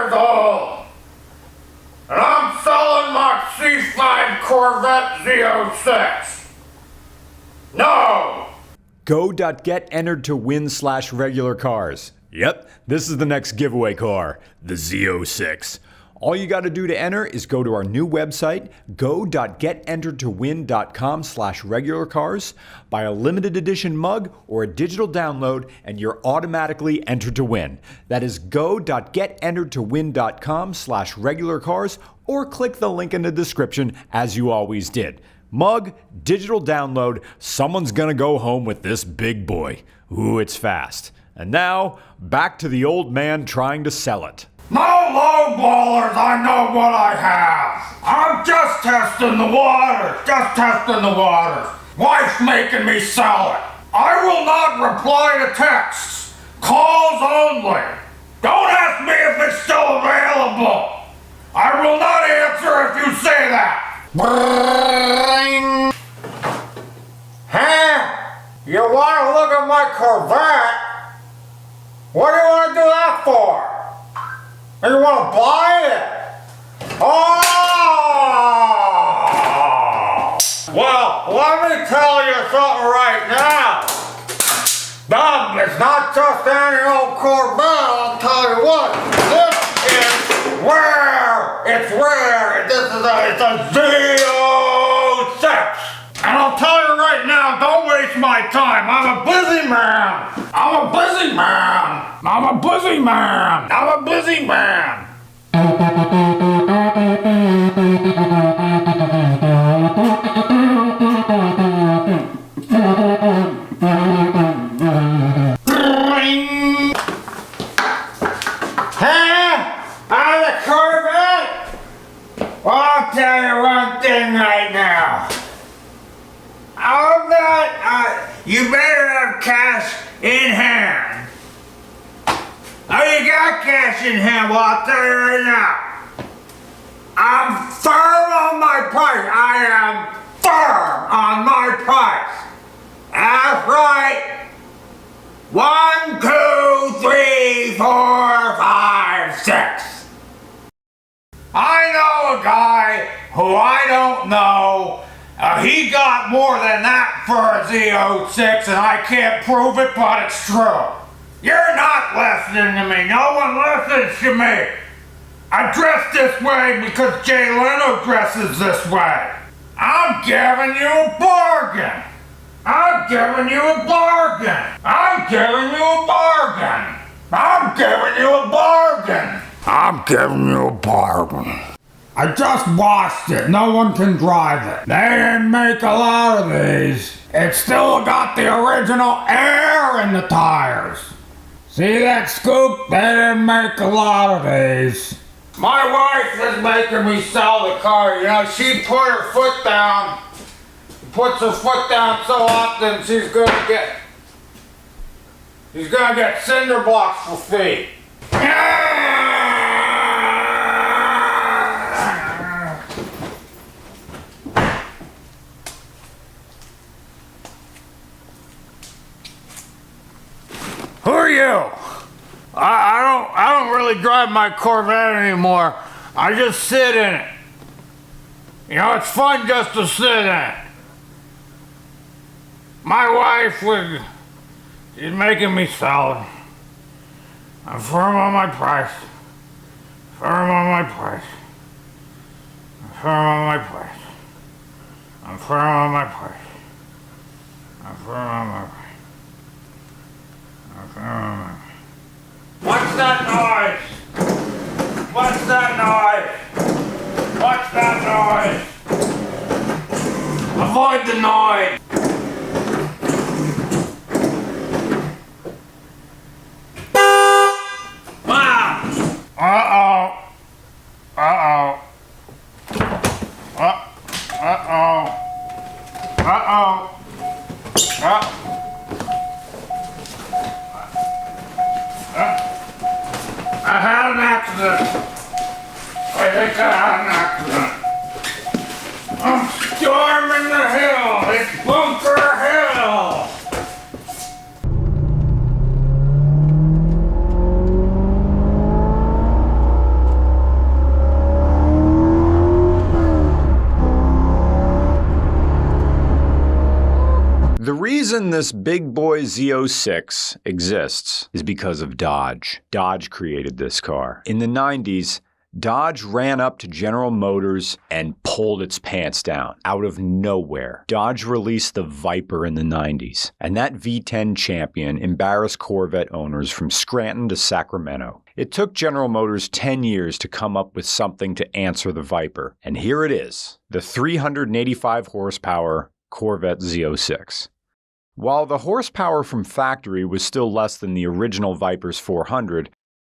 years old, and I'm selling my C5 Corvette Z06. No! Go.get entered to win/regular cars. Yep, this is the next giveaway car, the Z06. All you got to do to enter is go to our new website, go.getenteredtowin.com/regular cars, buy a limited edition mug or a digital download, and you're automatically entered to win. That is go.getenteredtowin.com/regular cars, or click the link in the description as you always did. Mug, digital download, someone's gonna go home with this big boy. Ooh, it's fast. And now, back to the old man trying to sell it. No lowballers, I know what I have. I'm just testing the waters, Wife's making me sell it. I will not reply to texts. Calls only. Don't ask me if it's still available. I will not answer if you say that. Bring. Huh? You want to look at my Corvette? What do you want to do that for? You want to buy it? Oh! Well, let me tell you something right now. It's not just any old Corvette, I'll tell you what. This is rare. It's rare. It's a Z06. And I'll tell you right now, don't waste my time. I'm a busy man. Out of the Corvette? Well, I'll tell you one thing right now. You better have cash in hand. Oh, you got cash in hand? Well, I'll tell you right now. I'm firm on my price. I am firm on my price. That's right. 1, 2, 3, 4, 5, 6. I know a guy who I don't know. He got more than that for a Z06, and I can't prove it, but it's true. You're not listening to me. No one listens to me. I dress this way because Jay Leno dresses this way. I'm giving you a bargain. I'm giving you a bargain. I just washed it. No one can drive it. They didn't make a lot of these. It's still got the original air in the tires. See that scoop? They didn't make a lot of these. My wife is making me sell the car. You know, she put her foot down. Puts her foot down so often she's gonna get cinder blocks for feet. Who are you? I don't really drive my Corvette anymore. I just sit in it. You know, it's fun just to sit in it. My wife she's making me sell it. I'm firm on my price. What's that noise? Avoid the noise. I had an accident. I think I had an accident. I'm storming the hill. It's Bunker Hill. reason this big boy Z06 exists is because of Dodge. Dodge created this car. In the 90s, Dodge ran up to General Motors and pulled its pants down out of nowhere. Dodge released the Viper in the 90s, and that V10 champion embarrassed Corvette owners from Scranton to Sacramento. It took General Motors 10 years to come up with something to answer the Viper, and here it is, the 385 horsepower Corvette Z06. While the horsepower from factory was still less than the original Viper's 400,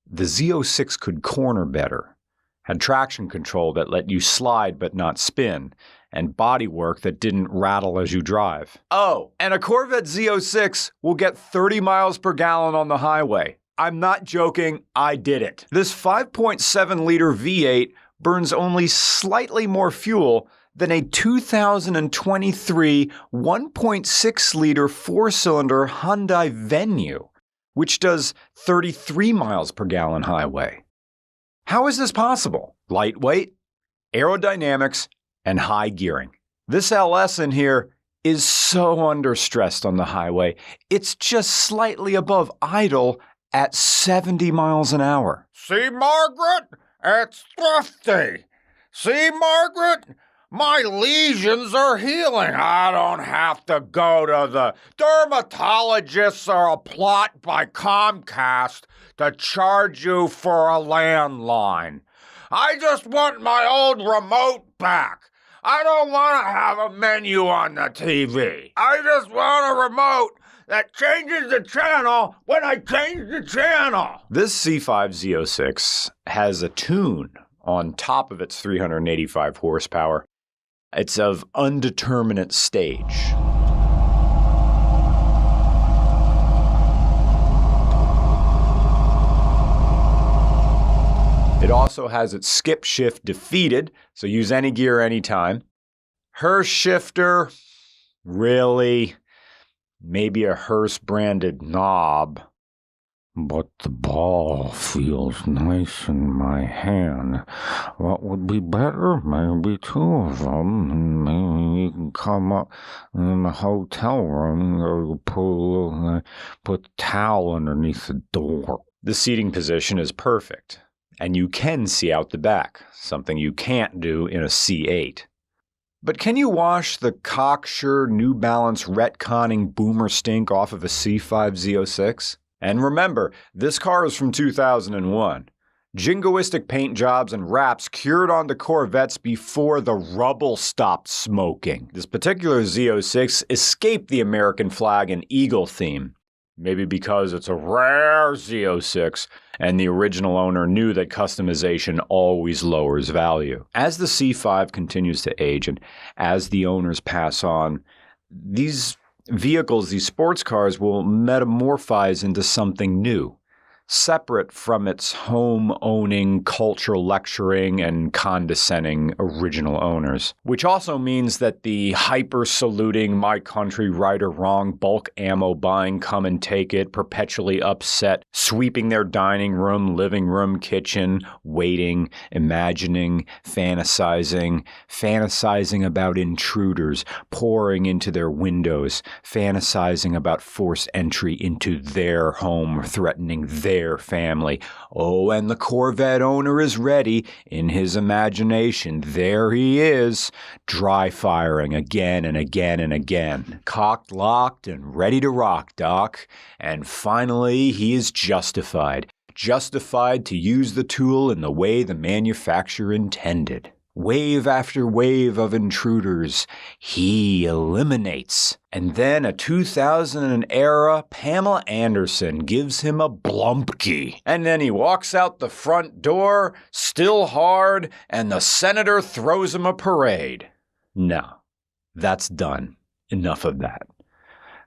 the Z06 could corner better, had traction control that let you slide but not spin, and bodywork that didn't rattle as you drive. Oh, and a Corvette Z06 will get 30 miles per gallon on the highway. I'm not joking, I did it. This 5.7-liter V8 burns only slightly more fuel than a 2023 1.6-liter four-cylinder Hyundai Venue, which does 33 miles per gallon highway. How is this possible? Lightweight, aerodynamics, and high gearing. This LS in here is so understressed on the highway, it's just slightly above idle at 70 miles an hour. See, Margaret? It's thrifty. See, Margaret? My lesions are healing. I don't have to go to the dermatologist or a plot by Comcast to charge you for a landline. I just want my old remote back. I don't want to have a menu on the TV. I just want a remote that changes the channel when I change the channel. This C5 Z06 has a tune on top of its 385 horsepower. It's of undeterminate stage. It also has its skip shift defeated, so use any gear anytime. Her shifter, really, maybe a Hearse branded knob. But the ball feels nice in my hand. What would be better? Maybe two of them. And maybe you can come up in the hotel room or put the towel underneath the door. The seating position is perfect, and you can see out the back, something you can't do in a C8. But can you wash the cocksure New Balance retconning boomer stink off of a C5 Z06? And remember, this car is from 2001. Jingoistic paint jobs and wraps cured onto Corvettes before the rubble stopped smoking. This particular Z06 escaped the American flag and eagle theme. Maybe because it's a rare Z06 and the original owner knew that customization always lowers value. As the C5 continues to age and as the owners pass on, these vehicles, these sports cars, will metamorphose into something new, separate from its home-owning, culture-lecturing, and condescending original owners. Which also means that the hyper-saluting, my country, right or wrong, bulk ammo buying, come and take it, perpetually upset, sweeping their dining room, living room, kitchen, waiting, imagining, fantasizing about intruders, pouring into their windows, fantasizing about forced entry into their home, threatening their family. Oh, and the Corvette owner is ready. In his imagination, there he is, dry firing again and again and again. Cocked, locked, and ready to rock, Doc. And finally, he is justified. Justified to use the tool in the way the manufacturer intended. Wave after wave of intruders, he eliminates. And then a 2000 era Pamela Anderson gives him a blumpkey. And then he walks out the front door, still hard, and the senator throws him a parade. No, that's done. Enough of that.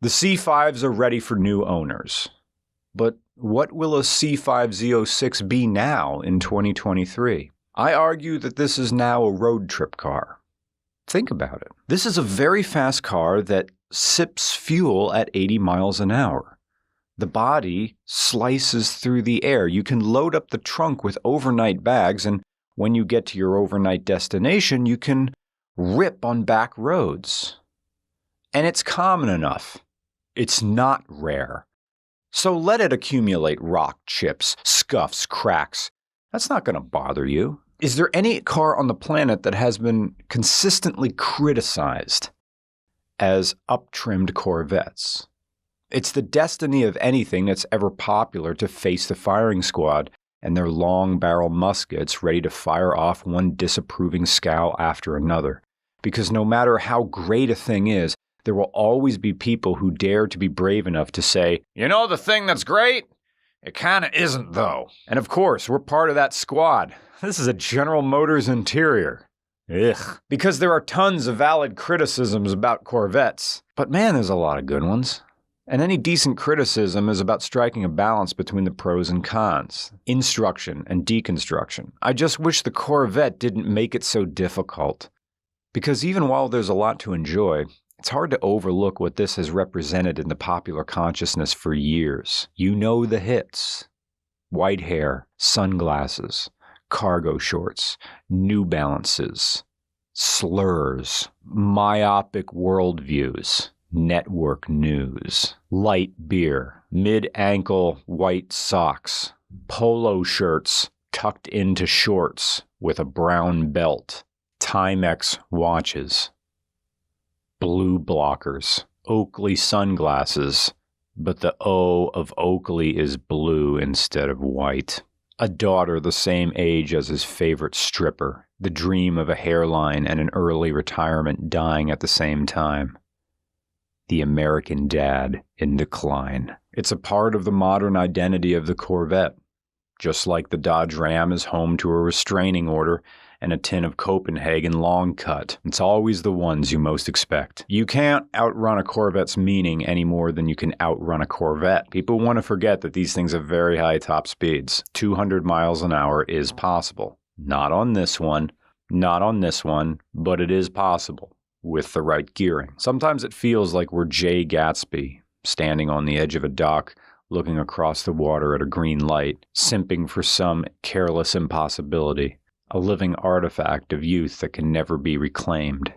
The C5s are ready for new owners. But what will a C5 Z06 be now in 2023? I argue that this is now a road trip car. Think about it. This is a very fast car that sips fuel at 80 miles an hour. The body slices through the air. You can load up the trunk with overnight bags, and when you get to your overnight destination, you can rip on back roads. And it's common enough. It's not rare. So let it accumulate rock chips, scuffs, cracks. That's not going to bother you. Is there any car on the planet that has been consistently criticized as up-trimmed Corvettes? It's the destiny of anything that's ever popular to face the firing squad and their long-barrel muskets ready to fire off one disapproving scowl after another. Because no matter how great a thing is, there will always be people who dare to be brave enough to say, you know the thing that's great? It kinda isn't though. And of course, we're part of that squad. This is a General Motors interior. Ugh. Because there are tons of valid criticisms about Corvettes. But man, there's a lot of good ones. And any decent criticism is about striking a balance between the pros and cons, instruction and deconstruction. I just wish the Corvette didn't make it so difficult. Because even while there's a lot to enjoy, it's hard to overlook what this has represented in the popular consciousness for years. You know the hits. White hair, sunglasses, cargo shorts, New Balances, slurs, myopic worldviews, network news, light beer, mid-ankle white socks, polo shirts tucked into shorts with a brown belt, Timex watches, blue blockers, Oakley sunglasses, but the O of Oakley is blue instead of white. A daughter the same age as his favorite stripper, the dream of a hairline and an early retirement dying at the same time. The American dad in decline. It's a part of the modern identity of the Corvette. Just like the Dodge Ram is home to a restraining order and a tin of Copenhagen long cut. It's always the ones you most expect. You can't outrun a Corvette's meaning any more than you can outrun a Corvette. People want to forget that these things have very high top speeds. 200 miles an hour is possible. Not on this one, not on this one, but it is possible with the right gearing. Sometimes it feels like we're Jay Gatsby, standing on the edge of a dock, looking across the water at a green light, simping for some careless impossibility. A living artifact of youth that can never be reclaimed,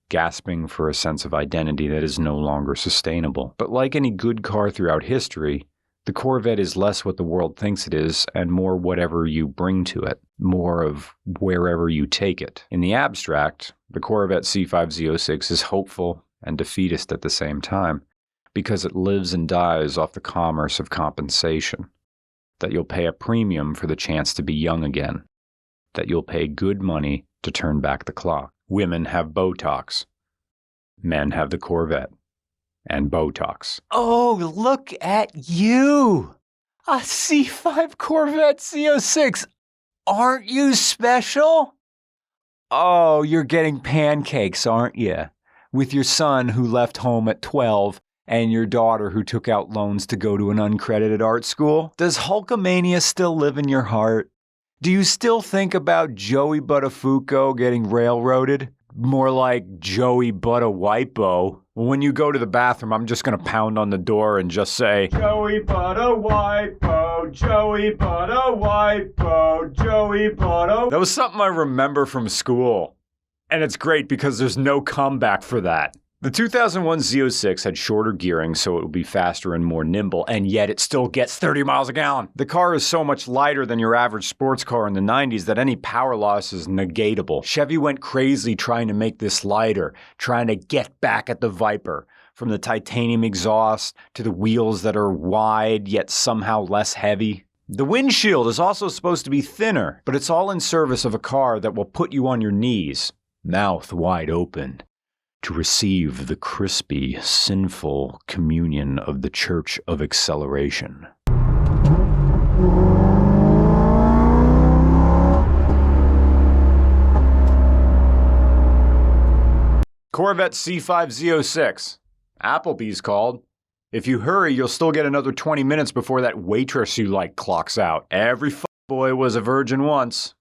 gasping for a sense of identity that is no longer sustainable. But like any good car throughout history, the Corvette is less what the world thinks it is and more whatever you bring to it, more of wherever you take it. In the abstract, the Corvette C5 Z06 is hopeful and defeatist at the same time, because it lives and dies off the commerce of compensation, that you'll pay a premium for the chance to be young again, that you'll pay good money to turn back the clock. Women have Botox. Men have the Corvette. And Botox. Oh, look at you! A C5 Corvette Z06! Aren't you special? Oh, you're getting pancakes, aren't you? With your son who left home at 12 and your daughter who took out loans to go to an uncredited art school? Does Hulkamania still live in your heart? Do you still think about Joey Buttafuoco getting railroaded? More like Joey Buttawipo. When you go to the bathroom, I'm just going to pound on the door and just say, Joey Buttawipo, Joey Buttawipo, Joey Butta. That was something I remember from school. And it's great because there's no comeback for that. The 2001 Z06 had shorter gearing so it would be faster and more nimble, and yet it still gets 30 miles a gallon. The car is so much lighter than your average sports car in the 90s that any power loss is negatable. Chevy went crazy trying to make this lighter, trying to get back at the Viper. From the titanium exhaust to the wheels that are wide yet somehow less heavy. The windshield is also supposed to be thinner, but it's all in service of a car that will put you on your knees, mouth wide open, to receive the crispy, sinful communion of the Church of Acceleration. Corvette C5 Z06. Applebee's called. If you hurry, you'll still get another 20 minutes before that waitress you like clocks out. Every fuckboy was a virgin once.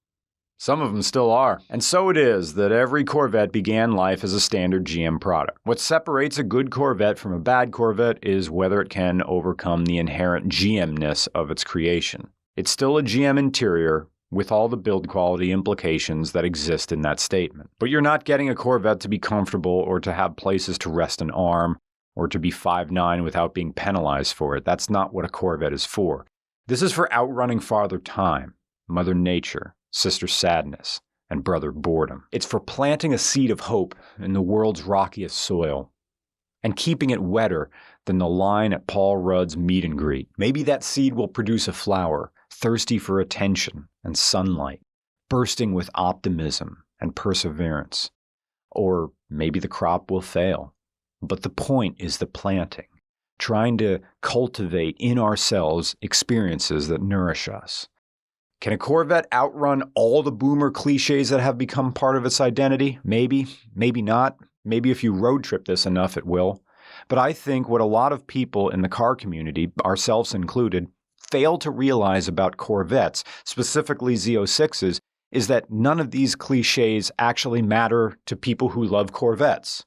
Some of them still are. And so it is that every Corvette began life as a standard GM product. What separates a good Corvette from a bad Corvette is whether it can overcome the inherent GM-ness of its creation. It's still a GM interior with all the build quality implications that exist in that statement. But you're not getting a Corvette to be comfortable or to have places to rest an arm or to be 5'9" without being penalized for it. That's not what a Corvette is for. This is for outrunning Father Time, Mother Nature, Sister Sadness, and Brother Boredom. It's for planting a seed of hope in the world's rockiest soil and keeping it wetter than the line at Paul Rudd's meet and greet. Maybe that seed will produce a flower, thirsty for attention and sunlight, bursting with optimism and perseverance. Or maybe the crop will fail. But the point is the planting, trying to cultivate in ourselves experiences that nourish us. Can a Corvette outrun all the boomer cliches that have become part of its identity? Maybe, maybe not. Maybe if you road trip this enough, it will. But I think what a lot of people in the car community, ourselves included, fail to realize about Corvettes, specifically Z06s, is that none of these cliches actually matter to people who love Corvettes.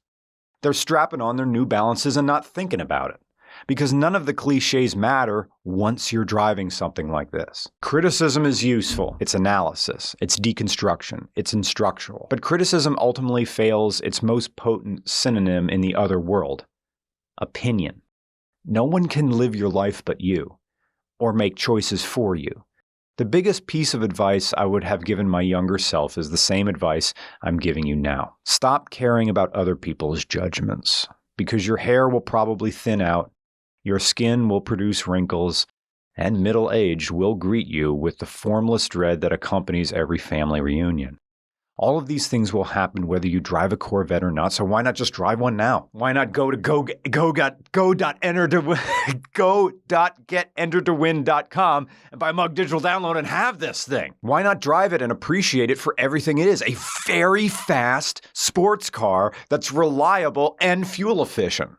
They're strapping on their New Balances and not thinking about it. Because none of the cliches matter once you're driving something like this. Criticism is useful. It's analysis. It's deconstruction. It's instructional. But criticism ultimately fails its most potent synonym in the other world: opinion. No one can live your life but you, or make choices for you. The biggest piece of advice I would have given my younger self is the same advice I'm giving you now. Stop caring about other people's judgments, because your hair will probably thin out, your skin will produce wrinkles, and middle age will greet you with the formless dread that accompanies every family reunion. All of these things will happen whether you drive a Corvette or not, so why not just drive one now? Why not go to go.getentertowin.com and buy Mug Digital Download and have this thing? Why not drive it and appreciate it for everything it is? A very fast sports car that's reliable and fuel efficient,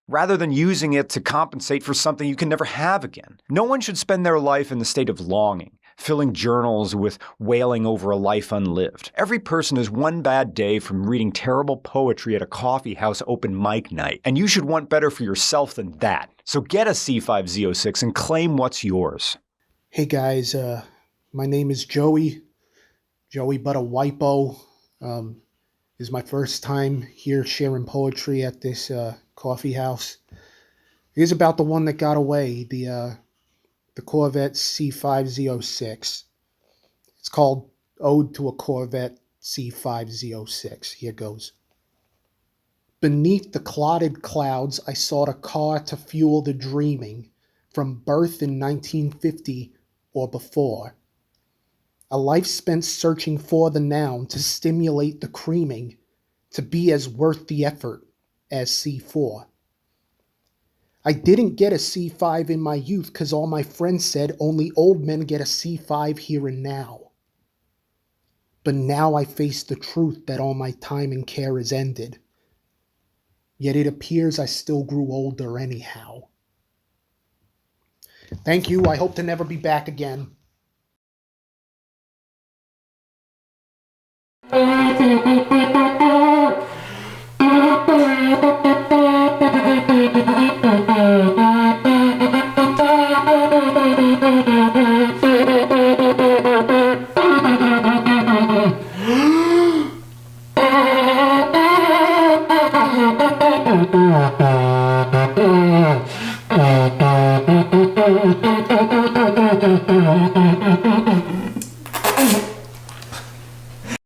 rather than using it to compensate for something you can never have again. No one should spend their life in the state of longing, filling journals with wailing over a life unlived. Every person is one bad day from reading terrible poetry at a coffee house open mic night, and you should want better for yourself than that. So get a C5 Z06 and claim what's yours. Hey guys, my name is Joey Butta Wipo. This is my first time here sharing poetry at this coffee house. It is about the one that got away, the Corvette C5 Z06. It's called Ode to a Corvette C5 Z06. Here goes. Beneath the clotted clouds, I sought a car to fuel the dreaming from birth in 1950 or before. A life spent searching for the noun to stimulate the creaming, to be as worth the effort as C4. I didn't get a C5 in my youth because all my friends said only old men get a C5 here and now. But now I face the truth that all my time and care is ended. Yet it appears I still grew older anyhow. Thank you. I hope to never be back again.